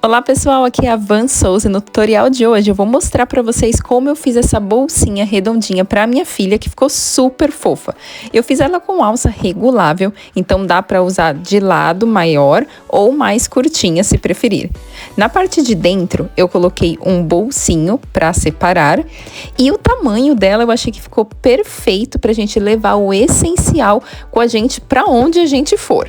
Olá pessoal, aqui é a Van Souza e no tutorial de hoje eu vou mostrar para vocês como eu fiz essa bolsinha redondinha para minha filha que ficou super fofa. Eu fiz ela com alça regulável, então dá para usar de lado maior ou mais curtinha se preferir. Na parte de dentro eu coloquei um bolsinho para separar e o tamanho dela eu achei que ficou perfeito para a gente levar o essencial com a gente para onde a gente for.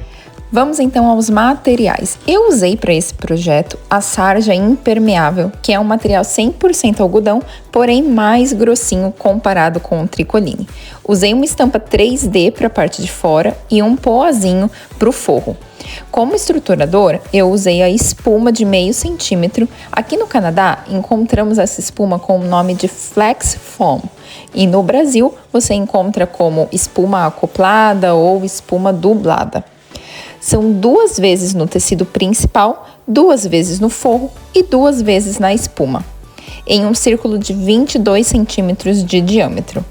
Vamos então aos materiais. Eu usei para esse projeto a sarja impermeável, que é um material 100% algodão, porém mais grossinho comparado com o tricoline. Usei uma estampa 3D para a parte de fora e um pozinho para o forro. Como estruturador, eu usei a espuma de meio centímetro. Aqui no Canadá, encontramos essa espuma com o nome de Flex Foam. E no Brasil, você encontra como espuma acoplada ou espuma dublada. São 2 vezes no tecido principal, 2 vezes no forro e 2 vezes na espuma, em um círculo de 22 centímetros de diâmetro.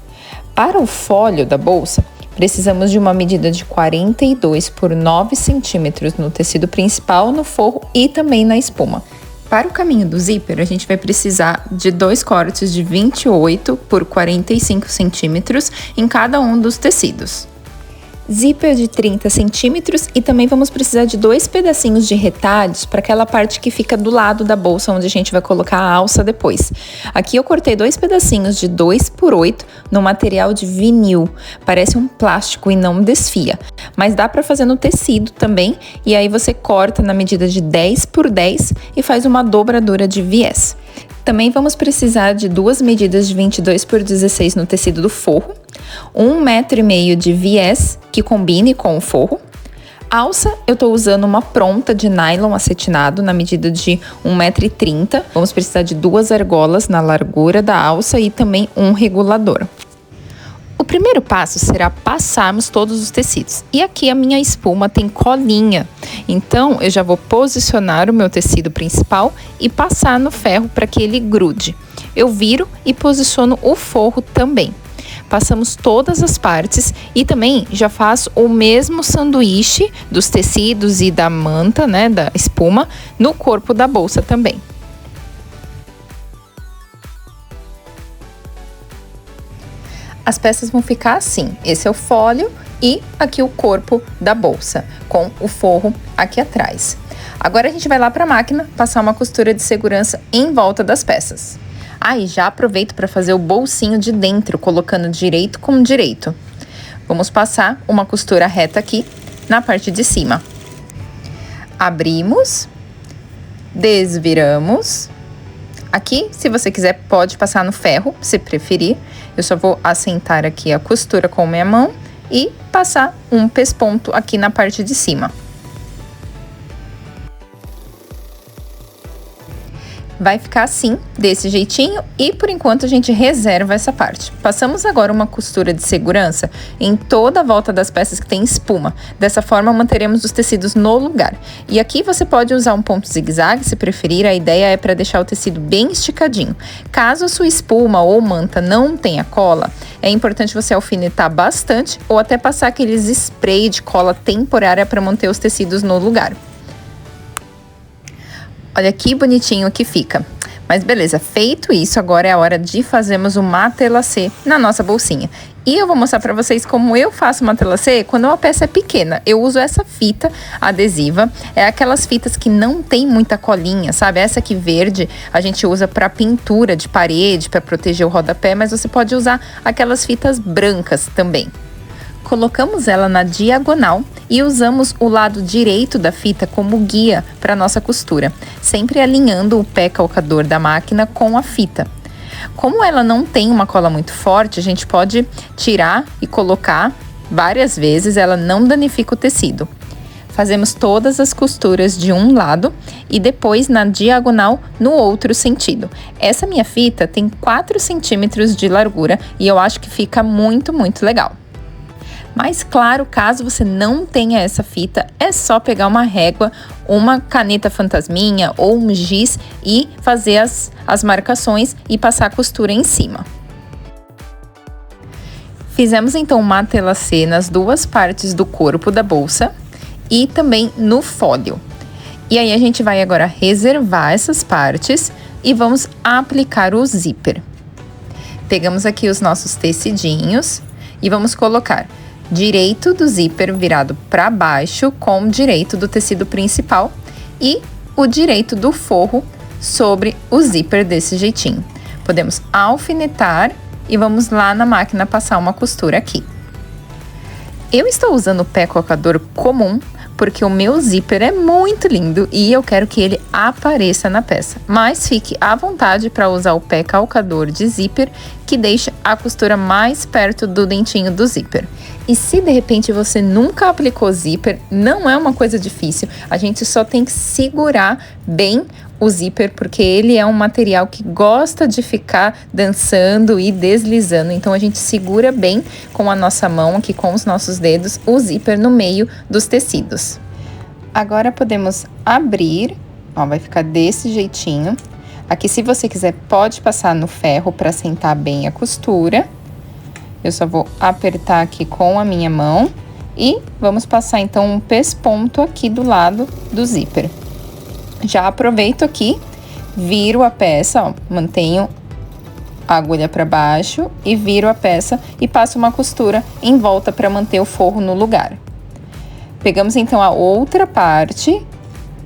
Para o fólio da bolsa, precisamos de uma medida de 42 por 9 centímetros no tecido principal, no forro e também na espuma. Para o caminho do zíper, a gente vai precisar de 2 cortes de 28 por 45 centímetros em cada um dos tecidos. Zíper de 30 centímetros e também vamos precisar de 2 pedacinhos de retalhos para aquela parte que fica do lado da bolsa onde a gente vai colocar a alça depois. Aqui eu cortei 2 pedacinhos de 2 por 8 no material de vinil. Parece um plástico e não desfia, mas dá para fazer no tecido também, e aí você corta na medida de 10 por 10 e faz uma dobradura de viés. Também vamos precisar de 2 medidas de 22 por 16 no tecido do forro, 1,5 metro de viés que combine com o forro. Alça, eu estou usando uma pronta de nylon acetinado na medida de 1,30 m. Vamos precisar de 2 argolas na largura da alça e também um regulador. O primeiro passo será passarmos todos os tecidos. E aqui a minha espuma tem colinha, então eu já vou posicionar o meu tecido principal e passar no ferro para que ele grude. Eu viro e posiciono o forro também. Passamos todas as partes e também já faço o mesmo sanduíche dos tecidos e da manta, né, da espuma, no corpo da bolsa também. As peças vão ficar assim, esse é o fólio e aqui o corpo da bolsa, com o forro aqui atrás. Agora a gente vai lá para a máquina passar uma costura de segurança em volta das peças. E já aproveito para fazer o bolsinho de dentro, colocando direito com direito. Vamos passar uma costura reta aqui na parte de cima. Abrimos, desviramos. Aqui, se você quiser, pode passar no ferro, se preferir. Eu só vou assentar aqui a costura com a minha mão e passar um pesponto aqui na parte de cima. Vai ficar assim, desse jeitinho, e por enquanto a gente reserva essa parte. Passamos agora uma costura de segurança em toda a volta das peças que tem espuma. Dessa forma manteremos os tecidos no lugar. E aqui você pode usar um ponto zigue-zague, se preferir, a ideia é para deixar o tecido bem esticadinho. Caso a sua espuma ou manta não tenha cola, é importante você alfinetar bastante ou até passar aqueles spray de cola temporária para manter os tecidos no lugar. Olha que bonitinho que fica. Mas beleza, feito isso, agora é a hora de fazermos o matelacê na nossa bolsinha. E eu vou mostrar pra vocês como eu faço o matelacê quando uma peça é pequena. Eu uso essa fita adesiva, é aquelas fitas que não tem muita colinha, sabe? Essa aqui verde a gente usa pra pintura de parede, pra proteger o rodapé, mas você pode usar aquelas fitas brancas também. Colocamos ela na diagonal e usamos o lado direito da fita como guia para nossa costura, sempre alinhando o pé calcador da máquina com a fita. Como ela não tem uma cola muito forte, a gente pode tirar e colocar várias vezes, ela não danifica o tecido. Fazemos todas as costuras de um lado e depois na diagonal no outro sentido. Essa minha fita tem 4 centímetros de largura e eu acho que fica muito legal. Mas claro, caso você não tenha essa fita, é só pegar uma régua, uma caneta fantasminha ou um giz e fazer as marcações e passar a costura em cima. Fizemos então um matelacê nas 2 partes do corpo da bolsa e também no fólio. E aí a gente vai agora reservar essas partes e vamos aplicar o zíper. Pegamos aqui os nossos tecidinhos e vamos colocar direito do zíper virado para baixo com o direito do tecido principal e o direito do forro sobre o zíper desse jeitinho. Podemos alfinetar e vamos lá na máquina passar uma costura aqui. Eu estou usando o pé colocador comum porque o meu zíper é muito lindo e eu quero que ele apareça na peça. Mas fique à vontade para usar o pé calcador de zíper, que deixa a costura mais perto do dentinho do zíper. E se de repente você nunca aplicou zíper, não é uma coisa difícil, a gente só tem que segurar bem o zíper, porque ele é um material que gosta de ficar dançando e deslizando. Então a gente segura bem com a nossa mão aqui, com os nossos dedos, o zíper no meio dos tecidos. Agora podemos abrir, ó, vai ficar desse jeitinho. Aqui, se você quiser, pode passar no ferro para sentar bem a costura. Eu só vou apertar aqui com a minha mão e vamos passar então um pesponto aqui do lado do zíper. Já aproveito aqui, viro a peça, ó, mantenho a agulha para baixo e viro a peça e passo uma costura em volta para manter o forro no lugar. Pegamos então a outra parte,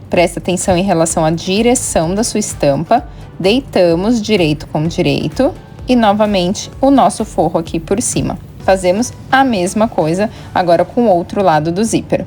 presta atenção em relação à direção da sua estampa, deitamos direito com direito e novamente o nosso forro aqui por cima. Fazemos a mesma coisa agora com o outro lado do zíper.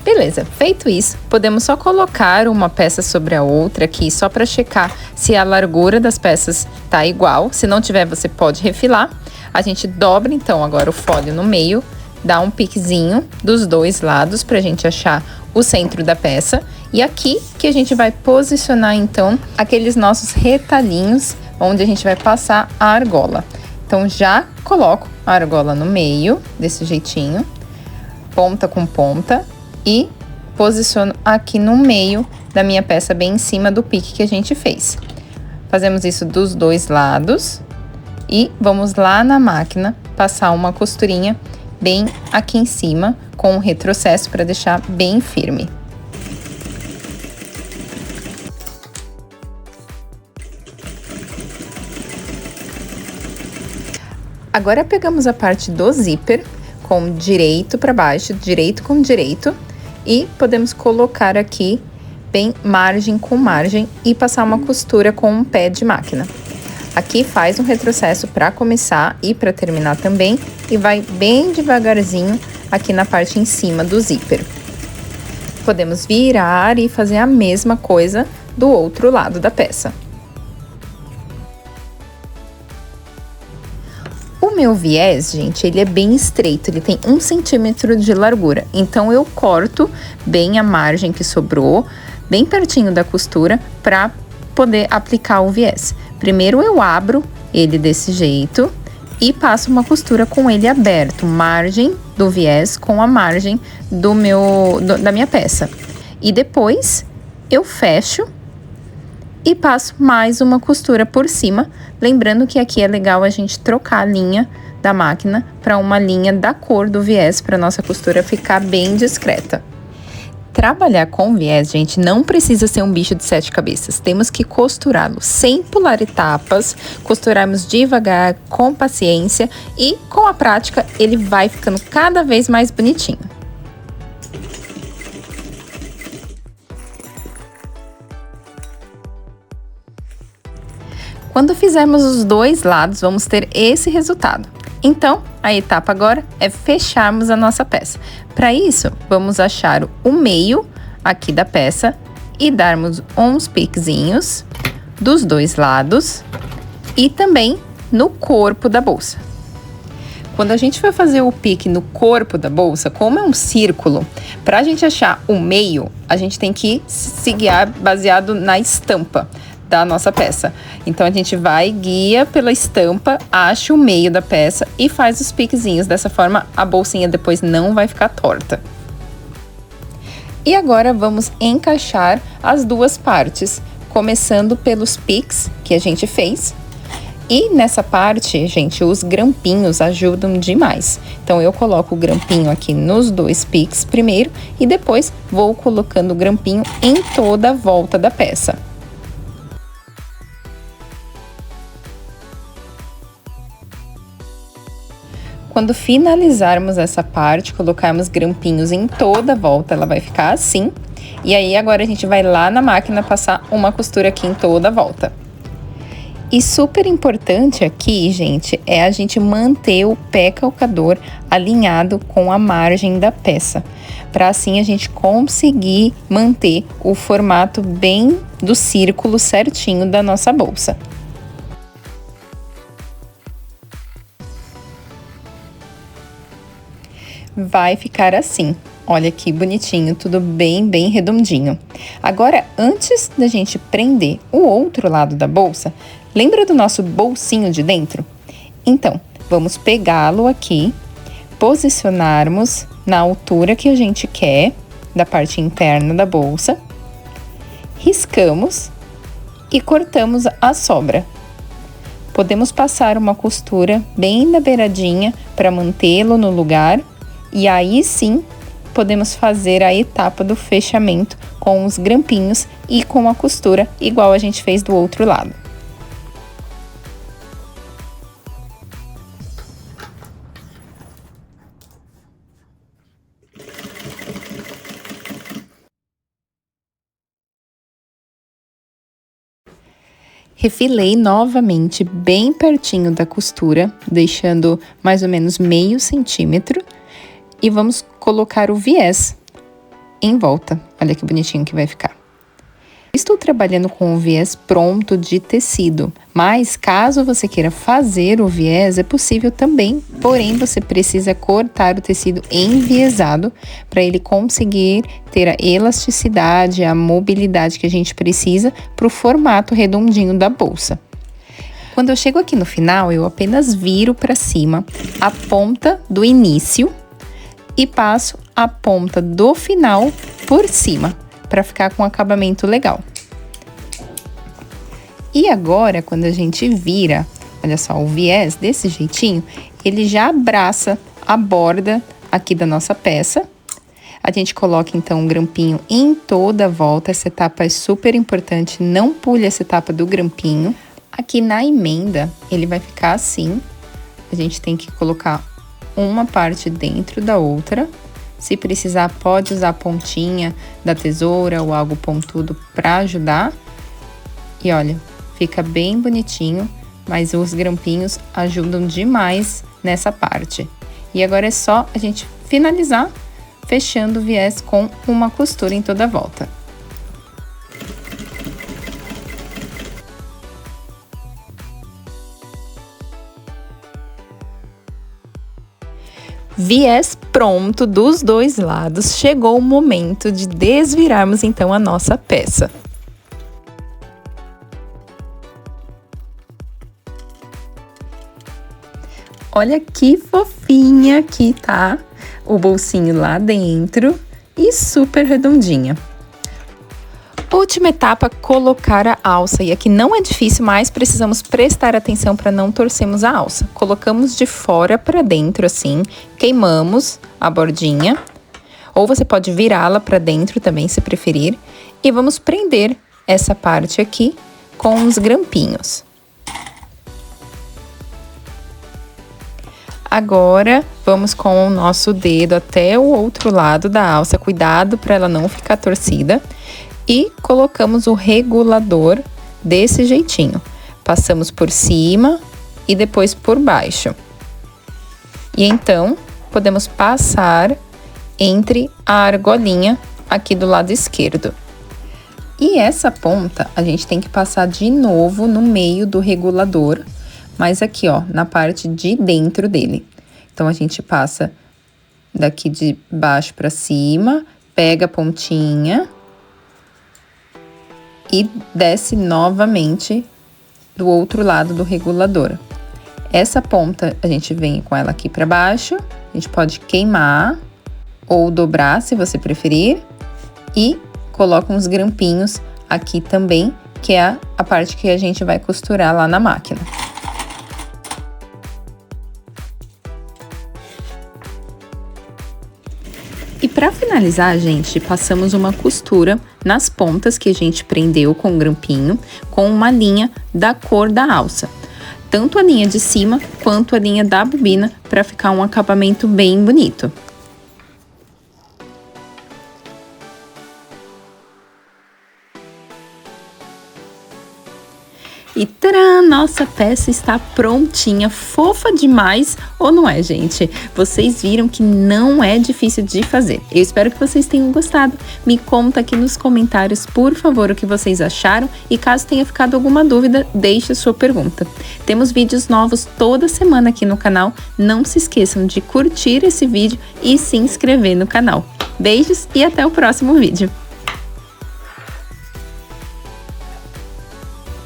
Beleza, feito isso, podemos só colocar uma peça sobre a outra aqui, só para checar se a largura das peças tá igual. Se não tiver, você pode refilar. A gente dobra então agora o folho no meio, dá um piquezinho dos dois lados pra gente achar o centro da peça. E aqui que a gente vai posicionar então aqueles nossos retalhinhos, onde a gente vai passar a argola. Então já coloco a argola no meio, desse jeitinho, ponta com ponta. E posiciono aqui no meio da minha peça, bem em cima do pique que a gente fez. Fazemos isso dos dois lados e vamos lá na máquina passar uma costurinha bem aqui em cima com o retrocesso para deixar bem firme. Agora pegamos a parte do zíper com direito para baixo, direito com direito. E podemos colocar aqui bem margem com margem e passar uma costura com um pé de máquina. Aqui faz um retrocesso para começar e para terminar também e vai bem devagarzinho aqui na parte em cima do zíper. Podemos virar e fazer a mesma coisa do outro lado da peça. O meu viés, gente, ele é bem estreito, ele tem 1 centímetro de largura. Então, eu corto bem a margem que sobrou, bem pertinho da costura, para poder aplicar o viés. Primeiro, eu abro ele desse jeito e passo uma costura com ele aberto, margem do viés com a margem da minha peça. E depois, eu fecho e passo mais uma costura por cima, lembrando que aqui é legal a gente trocar a linha da máquina para uma linha da cor do viés, para nossa costura ficar bem discreta. Trabalhar com viés, gente, não precisa ser um bicho de 7 cabeças. Temos que costurá-lo sem pular etapas, costurarmos devagar, com paciência e com a prática ele vai ficando cada vez mais bonitinho. Quando fizermos os dois lados, vamos ter esse resultado. Então, a etapa agora é fecharmos a nossa peça. Para isso, vamos achar o meio aqui da peça e darmos uns piquezinhos dos dois lados e também no corpo da bolsa. Quando a gente vai fazer o pique no corpo da bolsa, como é um círculo, para a gente achar o meio, a gente tem que se guiar baseado na estampa da nossa peça. Então, a gente vai, guia pela estampa, acha o meio da peça e faz os piquezinhos. Dessa forma, a bolsinha depois não vai ficar torta. E agora, vamos encaixar as duas partes começando pelos piques que a gente fez. E nessa parte, gente, os grampinhos ajudam demais. Então, eu coloco o grampinho aqui nos 2 piques primeiro e depois vou colocando o grampinho em toda a volta da peça. Quando finalizarmos essa parte, colocarmos grampinhos em toda a volta, ela vai ficar assim. E aí, agora a gente vai lá na máquina passar uma costura aqui em toda a volta. E super importante aqui, gente, é a gente manter o pé calcador alinhado com a margem da peça, para assim a gente conseguir manter o formato bem do círculo certinho da nossa bolsa. Vai ficar assim. Olha que bonitinho, tudo bem redondinho. Agora, antes da gente prender o outro lado da bolsa, lembra do nosso bolsinho de dentro? Então, vamos pegá-lo aqui, posicionarmos na altura que a gente quer, da parte interna da bolsa, riscamos e cortamos a sobra. Podemos passar uma costura bem na beiradinha para mantê-lo no lugar e aí sim podemos fazer a etapa do fechamento com os grampinhos e com a costura igual a gente fez do outro lado. Refilei novamente bem pertinho da costura, deixando mais ou menos meio centímetro. E vamos colocar o viés em volta. Olha que bonitinho que vai ficar. Estou trabalhando com o viés pronto de tecido, mas caso você queira fazer o viés, é possível também, porém você precisa cortar o tecido enviesado para ele conseguir ter a elasticidade, a mobilidade que a gente precisa para o formato redondinho da bolsa. Quando eu chego aqui no final, eu apenas viro para cima a ponta do início e passo a ponta do final por cima, para ficar com um acabamento legal. E agora, quando a gente vira, olha só, o viés desse jeitinho, ele já abraça a borda aqui da nossa peça. A gente coloca, então, um grampinho em toda a volta. Essa etapa é super importante, não pule essa etapa do grampinho. Aqui na emenda, ele vai ficar assim. A gente tem que colocar uma parte dentro da outra. Se precisar, pode usar a pontinha da tesoura ou algo pontudo para ajudar. E olha, fica bem bonitinho, mas os grampinhos ajudam demais nessa parte. E agora é só a gente finalizar, fechando o viés com uma costura em toda a volta. Viés pronto dos dois lados, chegou o momento de desvirarmos então a nossa peça. Olha que fofinha que tá o bolsinho lá dentro e super redondinha. Última etapa, colocar a alça. E aqui não é difícil, mas precisamos prestar atenção para não torcermos a alça. Colocamos de fora para dentro assim, queimamos a bordinha. Ou você pode virá-la para dentro também, se preferir. E vamos prender essa parte aqui com os grampinhos. Agora, vamos com o nosso dedo até o outro lado da alça. Cuidado para ela não ficar torcida. E colocamos o regulador desse jeitinho. Passamos por cima e depois por baixo. E então, podemos passar entre a argolinha aqui do lado esquerdo. E essa ponta, a gente tem que passar de novo no meio do regulador, mas aqui, ó, na parte de dentro dele. Então, a gente passa daqui de baixo para cima, pega a pontinha e desce novamente do outro lado do regulador. Essa ponta, a gente vem com ela aqui para baixo, a gente pode queimar ou dobrar, se você preferir, e coloca uns grampinhos aqui também que é a parte que a gente vai costurar lá na máquina. E para finalizar, gente, passamos uma costura nas pontas que a gente prendeu com o grampinho, com uma linha da cor da alça. Tanto a linha de cima quanto a linha da bobina, para ficar um acabamento bem bonito. E tcharam! Nossa peça está prontinha, fofa demais, ou não é, gente? Vocês viram que não é difícil de fazer. Eu espero que vocês tenham gostado. Me conta aqui nos comentários, por favor, o que vocês acharam e caso tenha ficado alguma dúvida, deixe a sua pergunta. Temos vídeos novos toda semana aqui no canal. Não se esqueçam de curtir esse vídeo e se inscrever no canal. Beijos e até o próximo vídeo.